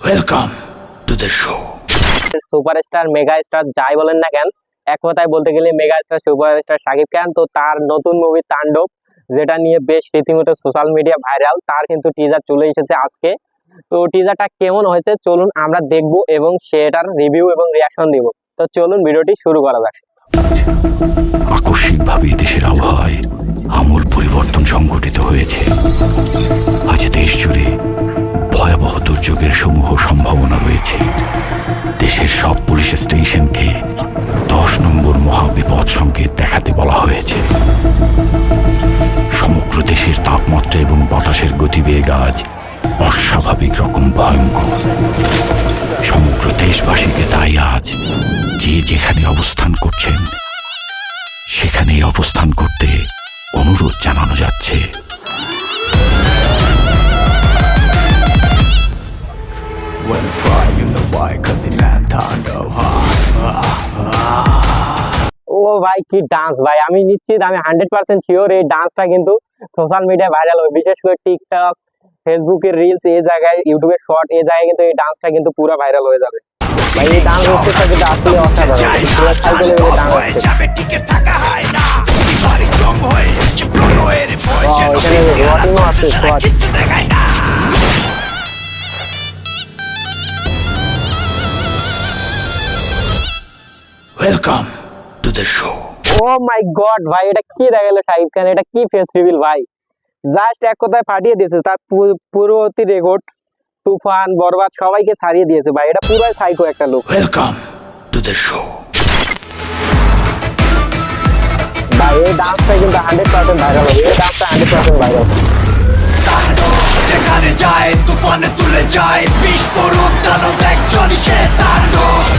Welcome to the show. Superstar mega star যাই বলেন না কেন, এক কথায় বলতে গেলে mega star superstar Shakib Khan, তো তার নতুন মুভি তাণ্ডব, যেটা নিয়ে বেশ রীতিমতো সোশ্যাল মিডিয়া ভাইরাল, তার কিন্তু টিজার চলে এসেছে আজকে। তো টিজারটা কেমন হয়েছে চলুন আমরা দেখব এবং সেটার রিভিউ এবং রিয়াকশন দিব। তো চলুন ভিডিওটি শুরু করা যাক। আকস্মিকভাবে দেশের আবহাওয়ায় আমূল পরিবর্তন সংঘটিত হয়েছে। আজ দেশ জুড়ে ভয়াবহ দুর্যোগের সমূহ সম্ভাবনা রয়েছে। দেশের সব পুলিশ স্টেশনকে 10 নম্বর মহাবিপদ সংকেত দেখাতে বলা হয়েছে। সমগ্র দেশের তাপমাত্রা এবং বাতাসের গতিবেগ আজ অস্বাভাবিক রকম ভয়ঙ্কর। সমগ্র দেশবাসীকে তাই আজ যে যেখানে অবস্থান করছেন সেখানেই অবস্থান করতে অনুরোধ জানানো যাচ্ছে। ও ভাই কি ডান্স ভাই, আমি নিশ্চিত, আমি 100% শিওর এই ডান্সটা কিন্তু সোশ্যাল মিডিয়ায় ভাইরাল হবে, বিশেষ করে টিকটক, ফেসবুকের রিলস, এই জায়গায় ইউটিউবের শর্ট, এই জায়গায় কিন্তু এই ডান্সটা কিন্তু পুরো ভাইরাল হয়ে যাবে ভাই। এই ডান্স হচ্ছে কিন্তু আসলে অসাধারণ, পুরো সাইকেলে মিলে ডান্স হচ্ছে। এখানে ওয়াটিংও আছে, squad. Welcome to the show. Oh my god ভাই, এটা কি দেখালো শাকিব খান, এটা কি ফেস রিভিল ভাই, জাস্ট এক কথায় ফাটিয়ে দিয়েছে। তার পূর্ববর্তী রেকর্ড তুফান, বরবাদ সবাইকে ছাড়িয়ে দিয়েছে ভাই, এটা পুরো সাইকো একটা লোক। Welcome to the show. ভাই এই ডান্সটা কিন্তু 100% ভাইরাল হবে, এই ডান্সটা 100% ভাইরাল। যেখানে যায় তুফানে তুলে যায়, বিস্ফোরক দানব একজন শয়তান,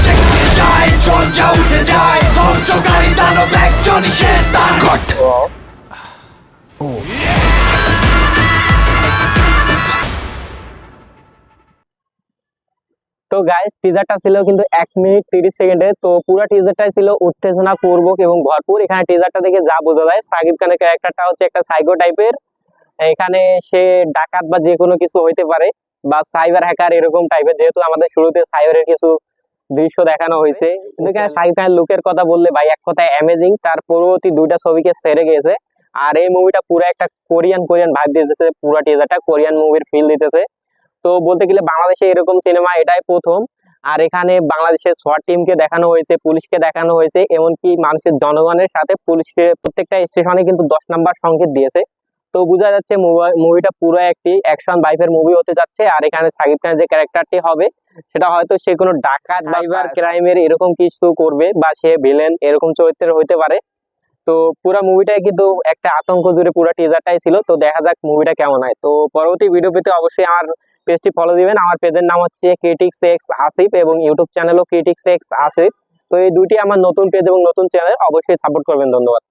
যেখানে যায় ঝঞ্ঝা উঠে যায়, ধ্বংসকারী দানব একজন শয়তান। তো গাইস টিজারটা ছিল কিন্তু 1 মিনিট 30 সেকেন্ডে। তো পুরো টিজারটাই ছিল উত্তেজনা পূর্বক এবং ভরপুর। এখানে টিজারটা দেখে যা বোঝা যায়, শাকিব খানের ক্যারেক্টারটা হচ্ছে একটা সাইকো টাইপের। এখানে সে ডাকাত বা যে কোনো কিছু হইতে পারে, বা সাইবার হ্যাকার এরকম টাইপের, যেহেতু আমাদের শুরুতে সাইবারের কিছু দৃশ্য দেখানো হয়েছে। কিন্তু এখানে শাকিব খানের লুকের কথা বললে ভাই, এক কথায় অ্যামেজিং। তার পরবর্তী 2টা ছবিকে সেরে গিয়েছে। আর এই মুভিটা পুরো একটা কোরিয়ান ভাইব দিতেছে, পুরো টিজারটা কোরিয়ান মুভির ফিল দিতেছে। তো বলতে গেলে বাংলাদেশে এরকম সিনেমা এটাই প্রথম। আর এখানে বাংলাদেশের শর্ট টিমকে দেখানো হয়েছে, পুলিশকে দেখানো হয়েছে, এমনকি মানুষের জনগণের সাথে পুলিশের প্রত্যেকটা স্টেশনে কিন্তু 10 নাম্বার সংকেত দিয়েছে। তো বোঝা যাচ্ছে মুভিটা পুরো একটি অ্যাকশন বাইফের মুভি হতে যাচ্ছে। আর এখানে শাকিব খানের যে ক্যারেক্টারটি হবে, সেটা হয়তো সে কোনো ডাকাত, সাইবার ক্রাইমের এরকম কিছু করবে, বা সে ভিলেন এরকম চরিত্রের হইতে পারে। তো পুরো মুভিটাই কিন্তু একটা আতঙ্ক জুড়ে পুরো টিজারটাই ছিল। তো দেখা যাক মুভিটা কেমন হয়। তো পরবর্তী ভিডিও পেতে অবশ্যই আমার পেজটি ফলো দিবেন। আমার পেজের নাম হচ্ছে ক্রিটিক্স এক্স আসিফ, এবং ইউটিউব চ্যানেলও ক্রিটিক্স এক্স আসিফ। তো এই দুটি আমার নতুন পেজ এবং নতুন চ্যানেল, অবশ্যই সাপোর্ট করবেন। ধন্যবাদ।